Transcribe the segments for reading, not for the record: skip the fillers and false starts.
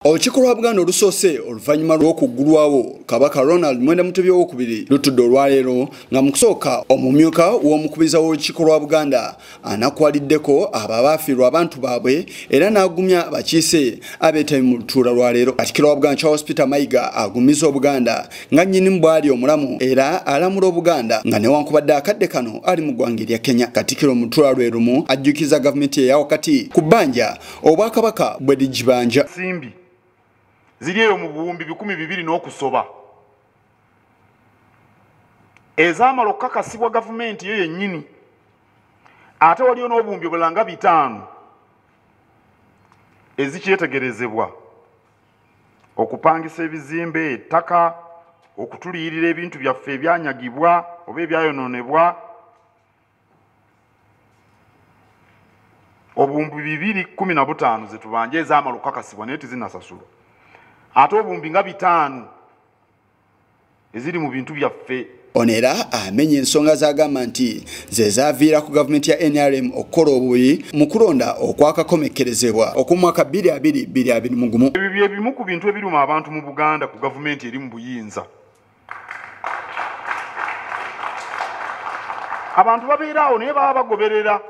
Olukiiko lwa Buganda olusoose oluvannyuma lw'okuggulwawo Kabaka Ronald Mwenda Mutebi II lutudde olwaleero nga mu kusooka omumyuka w'omukubiza w'olukiiko lwa Buganda anakwaliddeko abo abaafiirwa abantu baabwe era n'agumya bakiise abeetabye mu lutuula lwaleero. Katikkiro wa Buganda Charles Peter Mayiga agumizza Obuganda nga nnyinimu bw'ali omulamu era alamula Obuganda nga newankubadde akadde kano ali mu ggwanga erya Kenya. Katikkiro mu lutuula lwe lumu ajjukiza gavumenti eya wakati ku bbanja Obwakabaka bwe ligibanja. Ziri eyo mu buwumbi 200 n'okusoba ezaamala okukakasibwa gavumenti yo yennyini, ate waliyo n'obuwumbi obulala nga 5 ezikyetegerezebwa okupangisa ebizimbe, ettaka, okutuliyirira ebintu byaffe ebyanyagibwa oba ebyayonoonebwa. Obuwumbi 215 ze tubanja ezaamala okukakasibwa naye tizinasasulwa, ate obuwumbi nga 5 eziri mu bintu byaffe. Onera amenya ensonga z'agamba nti ze zaaviira ku gavumenti ya NRM okukola obubi mu kulonda okwakakomekkerezebwa okw'omwaka 2021. Ebyo bye bimu ku bintu ebiruma abantu mu Buganda ku gavumenti eri mu buyinza. Abantu babeeraawo naye baba bagoberera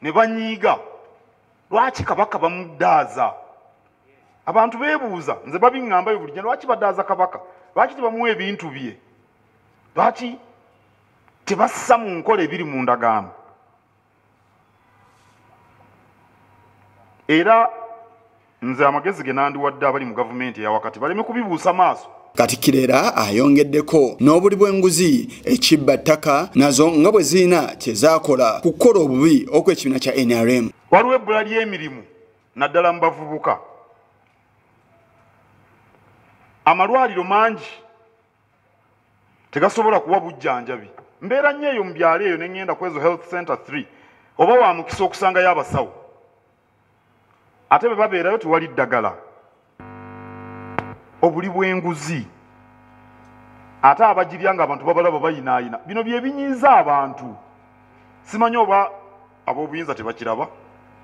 ne banyiiga lwaki Kabaka bamuddaaza. Abantu beebuuza, nze babiŋŋambayo buli lwaki badaaza Kabaka, lwaki tebamuwa ebintu bye, lwaki tebassa mu nkola ebiri mu ndagaano. Era nze amagezi ge nandiwadde abali mu gavumenti eya wakati baleme kubibuusa maaso. Katikkiro era ayongeddeko n'obuli bw'enguzi, ekibba ttaka nazo nga bwe zirina kye zaakola ku kukola obubi okw'ekibiina kya NRM. Waliwo ebbula ly'emirimu naddala mu bavubuka. Amalwaliro mangi tegasobola kuwa bujjanjabi. Mbeera nnyo eyo mu byalo eyo ne ŋŋenda ku ezo health center 3 oba wa mukisa okusangayo abasawo, ate be babeerayo tewali ddagala. Obuli bw'enguzi ate abagirya nga abantu babalaba bayinaayina, bino bye binyiiza abantu. Simanyi oba ab'obuyinza tebakiraba.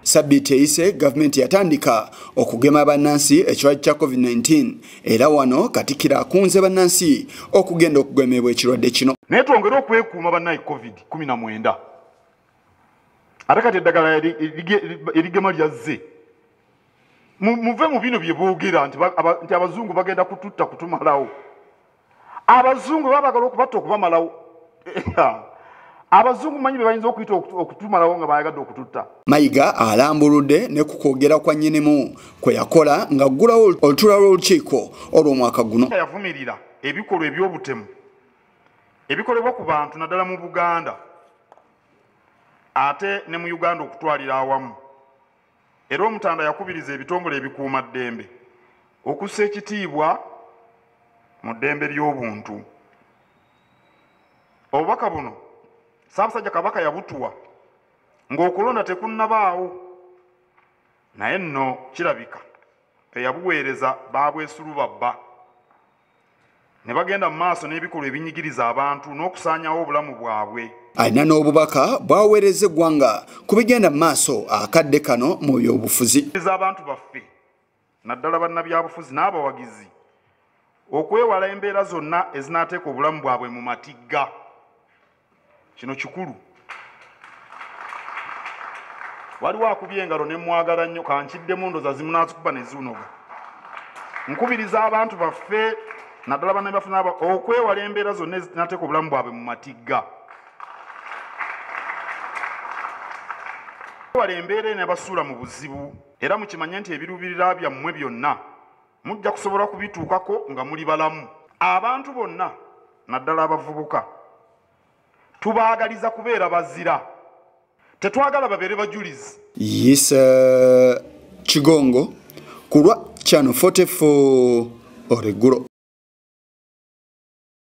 Sabbiiti eyise gavumenti yatandika okugema bannansi ekirwadde kya COVID-19 era wano Katikkiro akunze bannansi okugenda okugemebwa ekirwadde kino. Naye twongere okwekuuma bannayi COVID-19. Ate kati eddagala erigema lyazze. Muve mu bino bye boogera nti abazungu bagenda kututta kutumalawo. Abazungu babagala okubatta okubamalawo. Abazungu manyi be bayinza okuyita okutumalawo nga bayagadde okututta. Mayiga alambuludde ne ku kwogera kwa nnyinimu kwe yakola ng'aggulawo olutuula lw'olukiiko olw'omwaka guno. Yavumirira ebikolwa eby'obutemu ebikolebwa ku bantu naddala mu Buganda ate ne mu Uganda okutwalira awamu. Era Omutanda yakubiriza ebitongole ebikuumaddembe okussa ekitiibwa mu ddembe ly'obuntu. Obubaka buno Ssaabasajja Kabaka yabutuwa ng'okulonda tekunnabaawo, naye nno kirabika eyabuweereza baabwesuluba bba ne bagenda mu maaso n'ebikolwa ebinyigiriza abantu n'okusaanyawo obulamu bwabwe. Alina n'obubaka bw'aweereza eggwanga ku bigenda mu maaso akadde kano mu byobufuzi. Abantu baffe naddala bannabyabufuzi n'abawagizi okwewala embeera zonna ezinaateeka obulamu bwabwe mu matigga. Kino kikulu. Waliwo akubye engalo ne mwagala nnyo kankiddemu ndoza zimunaazikuba ne ziwunoga. Nkubiriza abantu baffe naddala bannabyabufuzi okwewala embeera zonna ezinaateeka obulamu bwabwe mu matigga. Wala embeera ne basuula mu buzibu era mukimanye nti ebiruubirira byammwe byonna mujja kusobola kubituukako nga muli balamu. Abantu bonna naddala abavubuka tubaagaliza kubeera bazira, tetwagala babeere bajulizi. Kigongo ku lwa Channel 44 Oregulo.